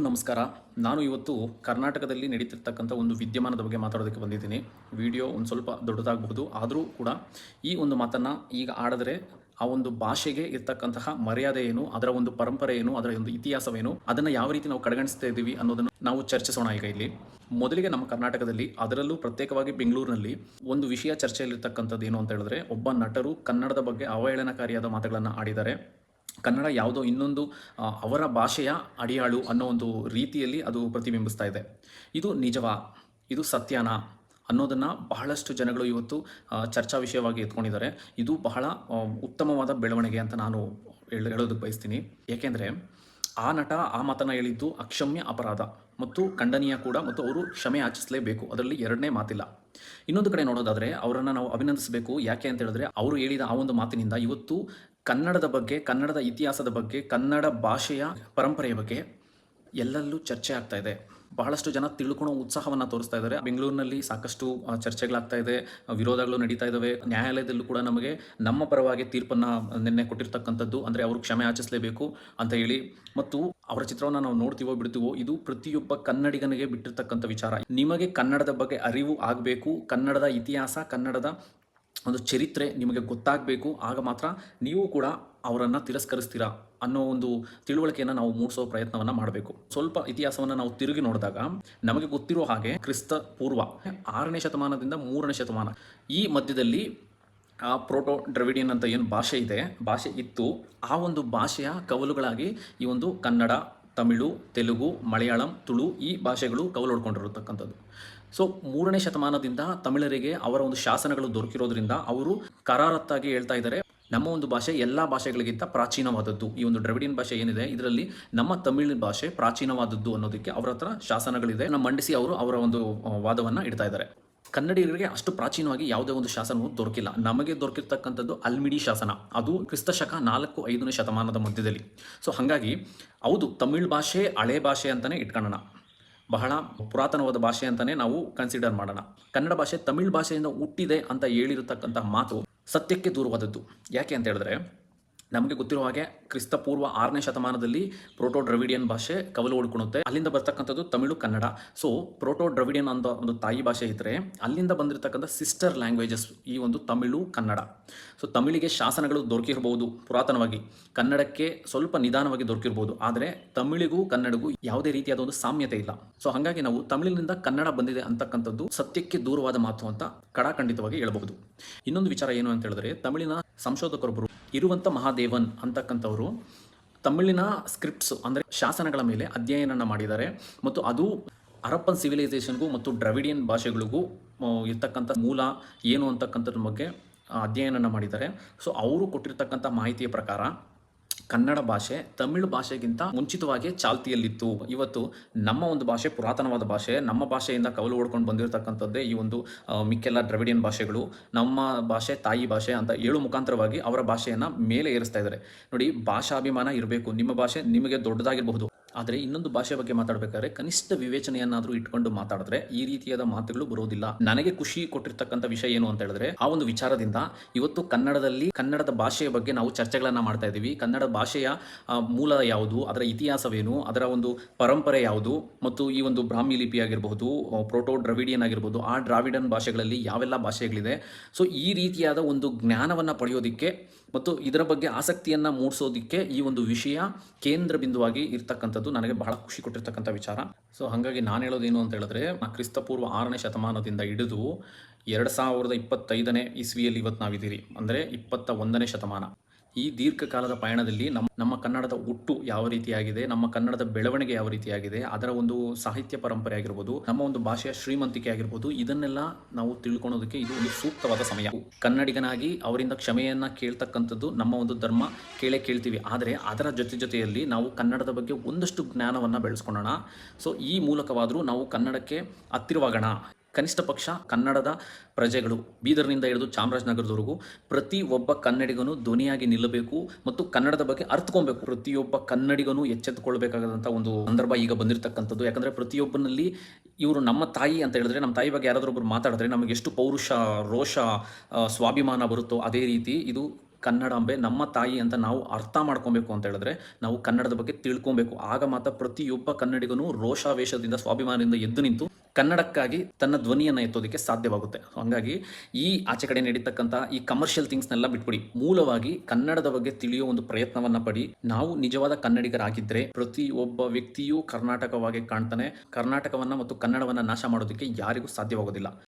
ನಮಸ್ಕಾರ. ನಾನು ಇವತ್ತು ಕರ್ನಾಟಕದಲ್ಲಿ ನಡೀತಿರ್ತಕ್ಕಂಥ ಒಂದು ವಿದ್ಯಮಾನದ ಬಗ್ಗೆ ಮಾತಾಡೋದಕ್ಕೆ ಬಂದಿದ್ದೀನಿ. ವಿಡಿಯೋ ಒಂದು ಸ್ವಲ್ಪ ದೊಡ್ಡದಾಗಬಹುದು, ಆದರೂ ಕೂಡ ಈ ಒಂದು ಮಾತನ್ನು ಈಗ ಆಡಿದ್ರೆ ಆ ಒಂದು ಭಾಷೆಗೆ ಇರ್ತಕ್ಕಂತಹ ಮರ್ಯಾದೆ ಏನು, ಅದರ ಒಂದು ಪರಂಪರೆ ಏನು, ಅದರ ಒಂದು ಇತಿಹಾಸವೇನು, ಅದನ್ನು ಯಾವ ರೀತಿ ನಾವು ಕಡೆಗಣಿಸ್ತಾ ಇದ್ದೀವಿ ಅನ್ನೋದನ್ನು ನಾವು ಚರ್ಚಿಸೋಣ ಈಗ ಇಲ್ಲಿ. ಮೊದಲಿಗೆ ನಮ್ಮ ಕರ್ನಾಟಕದಲ್ಲಿ, ಅದರಲ್ಲೂ ಪ್ರತ್ಯೇಕವಾಗಿ ಬೆಂಗಳೂರಿನಲ್ಲಿ ಒಂದು ವಿಷಯ ಚರ್ಚೆಯಲ್ಲಿರ್ತಕ್ಕಂಥದ್ದು ಏನು ಅಂತ ಹೇಳಿದ್ರೆ, ಒಬ್ಬ ನಟರು ಕನ್ನಡದ ಬಗ್ಗೆ ಅವಹೇಳನಕಾರಿಯಾದ ಮಾತುಗಳನ್ನು ಆಡಿದ್ದಾರೆ. ಕನ್ನಡ ಯಾವುದೋ ಇನ್ನೊಂದು ಅವರ ಭಾಷೆಯ ಅಡಿಯಾಳು ಅನ್ನೋ ಒಂದು ರೀತಿಯಲ್ಲಿ ಅದು ಪ್ರತಿಬಿಂಬಿಸ್ತಾ ಇದೆ. ಇದು ನಿಜವಾ, ಇದು ಸತ್ಯನಾ ಅನ್ನೋದನ್ನು ಬಹಳಷ್ಟು ಜನಗಳು ಇವತ್ತು ಚರ್ಚಾ ವಿಷಯವಾಗಿ ಎತ್ಕೊಂಡಿದ್ದಾರೆ. ಇದು ಬಹಳ ಉತ್ತಮವಾದ ಬೆಳವಣಿಗೆ ಅಂತ ನಾನು ಹೇಳೋದಕ್ಕೆ ಬಯಸ್ತೀನಿ. ಏಕೆಂದರೆ ಆ ನಟ ಆ ಮಾತನ್ನು ಹೇಳಿದ್ದು ಅಕ್ಷಮ್ಯ ಅಪರಾಧ ಮತ್ತು ಖಂಡನೀಯ ಕೂಡ, ಮತ್ತು ಅವರು ಕ್ಷಮೆ ಯಾಚಿಸಲೇಬೇಕು, ಅದರಲ್ಲಿ ಎರಡನೇ ಮಾತಿಲ್ಲ. ಇನ್ನೊಂದು ಕಡೆ ನೋಡೋದಾದರೆ ಅವರನ್ನು ನಾವು ಅಭಿನಂದಿಸಬೇಕು. ಯಾಕೆ ಅಂತ ಹೇಳಿದ್ರೆ, ಅವರು ಹೇಳಿದ ಆ ಒಂದು ಮಾತಿನಿಂದ ಇವತ್ತು ಕನ್ನಡದ ಬಗ್ಗೆ, ಕನ್ನಡದ ಇತಿಹಾಸದ ಬಗ್ಗೆ, ಕನ್ನಡ ಭಾಷೆಯ ಪರಂಪರೆಯ ಬಗ್ಗೆ ಎಲ್ಲೆಲ್ಲೂ ಚರ್ಚೆ ಆಗ್ತಾ ಇದೆ. ಬಹಳಷ್ಟು ಜನ ತಿಳ್ಕೊಳ್ಳೋ ಉತ್ಸಾಹವನ್ನು ತೋರಿಸ್ತಾ ಇದ್ದಾರೆ. ಬೆಂಗಳೂರಿನಲ್ಲಿ ಸಾಕಷ್ಟು ಚರ್ಚೆಗಳಾಗ್ತಾ ಇದೆ, ವಿರೋಧಗಳು ನಡೀತಾ ಇದ್ದಾವೆ. ನ್ಯಾಯಾಲಯದಲ್ಲೂ ಕೂಡ ನಮಗೆ ನಮ್ಮ ಪರವಾಗಿ ತೀರ್ಪನ್ನು ನಿನ್ನೆ ಕೊಟ್ಟಿರ್ತಕ್ಕಂಥದ್ದು, ಅಂದರೆ ಅವರು ಕ್ಷಮೆ ಯಾಚಿಸಲೇಬೇಕು ಅಂತ ಹೇಳಿ. ಮತ್ತು ಅವರ ಚಿತ್ರವನ್ನು ನಾವು ನೋಡ್ತೀವೋ ಬಿಡ್ತೀವೋ, ಇದು ಪ್ರತಿಯೊಬ್ಬ ಕನ್ನಡಿಗನಿಗೆ ಬಿಟ್ಟಿರ್ತಕ್ಕಂಥ ವಿಚಾರ. ನಿಮಗೆ ಕನ್ನಡದ ಬಗ್ಗೆ ಅರಿವು ಆಗಬೇಕು, ಕನ್ನಡದ ಇತಿಹಾಸ, ಕನ್ನಡದ ಒಂದು ಚರಿತ್ರೆ ನಿಮಗೆ ಗೊತ್ತಾಗಬೇಕು. ಆಗ ಮಾತ್ರ ನೀವು ಕೂಡ ಅವರನ್ನು ತಿರಸ್ಕರಿಸ್ತೀರಾ ಅನ್ನೋ ಒಂದು ತಿಳುವಳಿಕೆಯನ್ನು ನಾವು ಮೂಡಿಸೋ ಪ್ರಯತ್ನವನ್ನು ಮಾಡಬೇಕು. ಸ್ವಲ್ಪ ಇತಿಹಾಸವನ್ನು ನಾವು ತಿರುಗಿ ನೋಡಿದಾಗ ನಮಗೆ ಗೊತ್ತಿರೋ ಹಾಗೆ ಕ್ರಿಸ್ತ ಪೂರ್ವ 6ನೇ ಶತಮಾನದಿಂದ 3ನೇ ಶತಮಾನ ಈ ಮಧ್ಯದಲ್ಲಿ ಪ್ರೋಟೋ ಡ್ರವಿಡಿಯನ್ ಅಂತ ಏನು ಭಾಷೆ ಇತ್ತು, ಆ ಒಂದು ಭಾಷೆಯ ಕವಲುಗಳಾಗಿ ಈ ಒಂದು ಕನ್ನಡ, ತಮಿಳು, ತೆಲುಗು, ಮಲಯಾಳಂ, ತುಳು ಈ ಭಾಷೆಗಳು ಕವಲೊಡ್ಕೊಂಡಿರತಕ್ಕಂಥದ್ದು. ಸೊ 3ನೇ ಶತಮಾನದಿಂದ ತಮಿಳರಿಗೆ ಅವರ ಒಂದು ಶಾಸನಗಳು ದೊರಕಿರೋದ್ರಿಂದ ಅವರು ಕರಾರತ್ತಾಗಿ ಹೇಳ್ತಾ ಇದ್ದಾರೆ, ನಮ್ಮ ಒಂದು ಭಾಷೆ ಎಲ್ಲ ಭಾಷೆಗಳಿಗಿಂತ ಪ್ರಾಚೀನವಾದದ್ದು. ಈ ಒಂದು ಡ್ರವಿಡಿಯನ್ ಭಾಷೆ ಏನಿದೆ, ಇದರಲ್ಲಿ ನಮ್ಮ ತಮಿಳು ಭಾಷೆ ಪ್ರಾಚೀನವಾದದ್ದು ಅನ್ನೋದಕ್ಕೆ ಅವರ ಹತ್ರ ಶಾಸನಗಳಿದೆ. ಮಂಡಿಸಿ ಅವರು ಅವರ ಒಂದು ವಾದವನ್ನು ಇಡ್ತಾ ಇದ್ದಾರೆ. ಕನ್ನಡಿಗರಿಗೆ ಅಷ್ಟು ಪ್ರಾಚೀನವಾಗಿ ಯಾವುದೇ ಒಂದು ಶಾಸನವು ದೊರಕಿಲ್ಲ. ನಮಗೆ ದೊರಕಿರ್ತಕ್ಕಂಥದ್ದು ಅಲ್ಮಿಡಿ ಶಾಸನ, ಅದು ಕ್ರಿಸ್ತಶಕ 4-5ನೇ ಶತಮಾನದ ಮಧ್ಯದಲ್ಲಿ. ಸೊ ಹಾಗಾಗಿ ಹೌದು, ತಮಿಳ್ ಭಾಷೆ ಹಳೆ ಭಾಷೆ ಅಂತಲೇ ಇಟ್ಕೊಳ್ಳೋಣ, ಬಹಳ ಪುರಾತನವಾದ ಭಾಷೆ ಅಂತಲೇ ನಾವು ಕನ್ಸಿಡರ್ ಮಾಡೋಣ. ಕನ್ನಡ ಭಾಷೆ ತಮಿಳ್ ಭಾಷೆಯಿಂದ ಹುಟ್ಟಿದೆ ಅಂತ ಹೇಳಿರತಕ್ಕಂಥ ಮಾತು ಸತ್ಯಕ್ಕೆ ದೂರವಾದದ್ದು. ಯಾಕೆ ಅಂತ ಹೇಳಿದ್ರೆ, ನಮಗೆ ಗೊತ್ತಿರೋ ಹಾಗೆ ಕ್ರಿಸ್ತ ಪೂರ್ವ 6ನೇ ಶತಮಾನದಲ್ಲಿ ಪ್ರೋಟೋ ಡ್ರವಿಡಿಯನ್ ಭಾಷೆ ಕವಲು ಹೊಡ್ಕೊಳುತ್ತೆ. ಅಲ್ಲಿಂದ ಬರ್ತಕ್ಕಂಥದ್ದು ತಮಿಳು, ಕನ್ನಡ. ಸೊ ಪ್ರೋಟೋ ಡ್ರವಿಡಿಯನ್ ಅಂತ ಒಂದು ತಾಯಿ ಭಾಷೆ ಇದ್ದರೆ, ಅಲ್ಲಿಂದ ಬಂದಿರತಕ್ಕಂಥ ಸಿಸ್ಟರ್ ಲ್ಯಾಂಗ್ವೇಜಸ್ ಈ ಒಂದು ತಮಿಳು, ಕನ್ನಡ. ಸೊ ತಮಿಳಿಗೆ ಶಾಸನಗಳು ದೊರಕಿರ್ಬೋದು ಪುರಾತನವಾಗಿ, ಕನ್ನಡಕ್ಕೆ ಸ್ವಲ್ಪ ನಿಧಾನವಾಗಿ ದೊರಕಿರ್ಬೋದು, ಆದರೆ ತಮಿಳಿಗೂ ಕನ್ನಡಗೂ ಯಾವುದೇ ರೀತಿಯಾದ ಒಂದು ಸಾಮ್ಯತೆ ಇಲ್ಲ. ಸೊ ಹಾಗಾಗಿ ನಾವು ತಮಿಳಿನಿಂದ ಕನ್ನಡ ಬಂದಿದೆ ಅಂತಕ್ಕಂಥದ್ದು ಸತ್ಯಕ್ಕೆ ದೂರವಾದ ಮಾತು ಅಂತ ಕಡಾಖಂಡಿತವಾಗಿ ಹೇಳಬಹುದು. ಇನ್ನೊಂದು ವಿಚಾರ ಏನು ಅಂತ ಹೇಳಿದ್ರೆ, ತಮಿಳಿನ ಸಂಶೋಧಕರೊಬ್ಬರು ಇರುವಂಥ ಮಹಾದೇವನ್ ಅಂತಕ್ಕಂಥವರು ತಮಿಳಿನ ಸ್ಕ್ರಿಪ್ಟ್ಸ್ ಅಂದರೆ ಶಾಸನಗಳ ಮೇಲೆ ಅಧ್ಯಯನ ಮಾಡಿದ್ದಾರೆ. ಮತ್ತು ಅದು ಹರಪ್ಪನ್ ಸಿವಿಲೈಸೇಷನ್ಗೂ ಮತ್ತು ಡ್ರವಿಡಿಯನ್ ಭಾಷೆಗಳಿಗೂ ಇರ್ತಕ್ಕಂಥ ಮೂಲ ಏನು ಅಂತಕ್ಕಂಥದ್ರ ಬಗ್ಗೆ ಅಧ್ಯಯನ ಮಾಡಿದ್ದಾರೆ. ಸೊ ಅವರು ಕೊಟ್ಟಿರ್ತಕ್ಕಂಥ ಮಾಹಿತಿಯ ಪ್ರಕಾರ ಕನ್ನಡ ಭಾಷೆ ತಮಿಳು ಭಾಷೆಗಿಂತ ಮುಂಚಿತವಾಗಿ ಚಾಲ್ತಿಯಲ್ಲಿತ್ತು. ಇವತ್ತು ನಮ್ಮ ಒಂದು ಭಾಷೆ ಪುರಾತನವಾದ ಭಾಷೆ, ನಮ್ಮ ಭಾಷೆಯಿಂದ ಕವಲು ಓಡ್ಕೊಂಡು ಬಂದಿರತಕ್ಕಂಥದ್ದೇ ಈ ಒಂದು ಮಿಕ್ಕೆಲ್ಲ ಡ್ರವಿಡಿಯನ್ ಭಾಷೆಗಳು. ನಮ್ಮ ಭಾಷೆ ತಾಯಿ ಭಾಷೆ ಅಂತ ಹೇಳೋ ಮುಖಾಂತರವಾಗಿ ಅವರ ಭಾಷೆಯನ್ನು ಮೇಲೆ ಏರಿಸ್ತಾ ಇದ್ದಾರೆ. ನೋಡಿ, ಭಾಷಾಭಿಮಾನ ಇರಬೇಕು. ನಿಮ್ಮ ಭಾಷೆ ನಿಮಗೆ ದೊಡ್ಡದಾಗಿರಬಹುದು, ಆದರೆ ಇನ್ನೊಂದು ಭಾಷೆ ಬಗ್ಗೆ ಮಾತಾಡಬೇಕಾದ್ರೆ ಕನಿಷ್ಠ ವಿವೇಚನೆಯನ್ನಾದರೂ ಇಟ್ಕೊಂಡು ಮಾತಾಡಿದ್ರೆ ಈ ರೀತಿಯಾದ ಮಾತುಗಳು ಬರೋದಿಲ್ಲ. ನನಗೆ ಖುಷಿ ಕೊಟ್ಟಿರ್ತಕ್ಕಂಥ ವಿಷಯ ಏನು ಅಂತ ಹೇಳಿದ್ರೆ, ಆ ಒಂದು ವಿಚಾರದಿಂದ ಇವತ್ತು ಕನ್ನಡದಲ್ಲಿ ಕನ್ನಡದ ಭಾಷೆಯ ಬಗ್ಗೆ ನಾವು ಚರ್ಚೆಗಳನ್ನು ಮಾಡ್ತಾ ಇದ್ದೀವಿ. ಕನ್ನಡ ಭಾಷೆಯ ಮೂಲ ಯಾವುದು, ಅದರ ಇತಿಹಾಸವೇನು, ಅದರ ಒಂದು ಪರಂಪರೆ ಯಾವುದು, ಮತ್ತು ಈ ಒಂದು ಬ್ರಾಹ್ಮಿ ಲಿಪಿ ಆಗಿರಬಹುದು, ಪ್ರೋಟೋ ಡ್ರವಿಡಿಯನ್ ಆಗಿರ್ಬೋದು, ಆ ಡ್ರಾವಿಡನ್ ಭಾಷೆಗಳಲ್ಲಿ ಯಾವೆಲ್ಲ ಭಾಷೆಗಳಿದೆ. ಸೊ ಈ ರೀತಿಯಾದ ಒಂದು ಜ್ಞಾನವನ್ನು ಪಡೆಯೋದಕ್ಕೆ ಮತ್ತು ಇದರ ಬಗ್ಗೆ ಆಸಕ್ತಿಯನ್ನು ಮೂಡಿಸೋದಕ್ಕೆ ಈ ಒಂದು ವಿಷಯ ಕೇಂದ್ರ ಬಿಂದುವಾಗಿ ಇರ್ತಕ್ಕಂಥದ್ದು ನನಗೆ ಬಹಳ ಖುಷಿ ಕೊಟ್ಟಿರ್ತಕ್ಕಂಥ ವಿಚಾರ. ಸೊ ಹಾಗಾಗಿ ನಾನು ಹೇಳೋದೇನು ಅಂತ ಹೇಳಿದ್ರೆ, ಕ್ರಿಸ್ತಪೂರ್ವ 6ನೇ ಶತಮಾನದಿಂದ ಹಿಡಿದು 2025ನೇ ಇಸ್ವಿಯಲ್ಲಿ ಇವತ್ತು ನಾವಿದ್ದೀರಿ, ಅಂದರೆ 21ನೇ ಶತಮಾನ. ಈ ದೀರ್ಘಕಾಲದ ಪಯಣದಲ್ಲಿ ನಮ್ಮ ಕನ್ನಡದ ಹುಟ್ಟು ಯಾವ ರೀತಿಯಾಗಿದೆ, ನಮ್ಮ ಕನ್ನಡದ ಬೆಳವಣಿಗೆ ಯಾವ ರೀತಿಯಾಗಿದೆ, ಅದರ ಒಂದು ಸಾಹಿತ್ಯ ಪರಂಪರೆ ಆಗಿರ್ಬೋದು, ನಮ್ಮ ಒಂದು ಭಾಷೆಯ ಶ್ರೀಮಂತಿಕೆ ಆಗಿರ್ಬೋದು, ಇದನ್ನೆಲ್ಲ ನಾವು ತಿಳ್ಕೊಳ್ಳೋದಕ್ಕೆ ಇದು ಒಂದು ಸೂಕ್ತವಾದ ಸಮಯ. ಕನ್ನಡಿಗನಾಗಿ ಅವರಿಂದ ಕ್ಷಮೆಯನ್ನು ಕೇಳ್ತಕ್ಕಂಥದ್ದು ನಮ್ಮ ಒಂದು ಧರ್ಮ, ಕೇಳ್ತೀವಿ. ಆದರೆ ಅದರ ಜೊತೆಯಲ್ಲಿ ನಾವು ಕನ್ನಡದ ಬಗ್ಗೆ ಒಂದಷ್ಟು ಜ್ಞಾನವನ್ನು ಬೆಳೆಸ್ಕೊಳ್ಳೋಣ. ಸೊ ಈ ಮೂಲಕವಾದರೂ ನಾವು ಕನ್ನಡಕ್ಕೆ ಹತ್ತಿರವಾಗೋಣ. ಕನಿಷ್ಠ ಪಕ್ಷ ಕನ್ನಡದ ಪ್ರಜೆಗಳು, ಬೀದರ್ನಿಂದ ಹಿಡಿದು ಚಾಮರಾಜನಗರದವರೆಗೂ ಪ್ರತಿ ಒಬ್ಬ ಕನ್ನಡಿಗನು ಧ್ವನಿಯಾಗಿ ನಿಲ್ಲಬೇಕು ಮತ್ತು ಕನ್ನಡದ ಬಗ್ಗೆ ಅರ್ಥಕೊಬೇಕು. ಪ್ರತಿಯೊಬ್ಬ ಕನ್ನಡಿಗನು ಎಚ್ಚೆತ್ತುಕೊಳ್ಬೇಕಾದಂಥ ಒಂದು ಸಂದರ್ಭ ಈಗ ಬಂದಿರತಕ್ಕಂಥದ್ದು. ಯಾಕಂದರೆ ಪ್ರತಿಯೊಬ್ಬನಲ್ಲಿ ಇವರು ನಮ್ಮ ತಾಯಿ ಅಂತ ಹೇಳಿದ್ರೆ, ನಮ್ಮ ತಾಯಿ ಬಗ್ಗೆ ಯಾರಾದರೂ ಒಬ್ಬರು ಮಾತಾಡಿದ್ರೆ ನಮಗೆ ಎಷ್ಟು ಪೌರುಷ, ರೋಷ, ಸ್ವಾಭಿಮಾನ ಬರುತ್ತೋ, ಅದೇ ರೀತಿ ಇದು ಕನ್ನಡಾಂಬೆ ನಮ್ಮ ತಾಯಿ ಅಂತ ನಾವು ಅರ್ಥ ಮಾಡ್ಕೊಬೇಕು ಅಂತ ಹೇಳಿದ್ರೆ ನಾವು ಕನ್ನಡದ ಬಗ್ಗೆ ತಿಳ್ಕೊಬೇಕು. ಆಗ ಮಾತ್ರ ಪ್ರತಿಯೊಬ್ಬ ಕನ್ನಡಿಗನು ರೋಷಾವೇಶದಿಂದ ಸ್ವಾಭಿಮಾನದಿಂದ ಎದ್ದು ನಿಂತು ಕನ್ನಡಕ್ಕಾಗಿ ತನ್ನ ಧ್ವನಿಯನ್ನು ಎತ್ತೋದಕ್ಕೆ ಸಾಧ್ಯವಾಗುತ್ತೆ. ಹಂಗಾಗಿ ಈ ಆಚೆ ಕಡೆ ನಡೀತಕ್ಕಂಥ ಈ ಕಮರ್ಷಿಯಲ್ ಥಿಂಗ್ಸ್ನೆಲ್ಲ ಬಿಟ್ಬಿಡಿ, ಮೂಲವಾಗಿ ಕನ್ನಡದ ಬಗ್ಗೆ ತಿಳಿಯೋ ಒಂದು ಪ್ರಯತ್ನವನ್ನ ಪಡಿ. ನಾವು ನಿಜವಾದ ಕನ್ನಡಿಗರಾಗಿದ್ದರೆ ಪ್ರತಿಯೊಬ್ಬ ವ್ಯಕ್ತಿಯೂ ಕರ್ನಾಟಕವಾಗಿ ಕಾಣ್ತಾನೆ. ಕರ್ನಾಟಕವನ್ನ ಮತ್ತು ಕನ್ನಡವನ್ನ ನಾಶ ಮಾಡೋದಕ್ಕೆ ಯಾರಿಗೂ ಸಾಧ್ಯವಾಗೋದಿಲ್ಲ.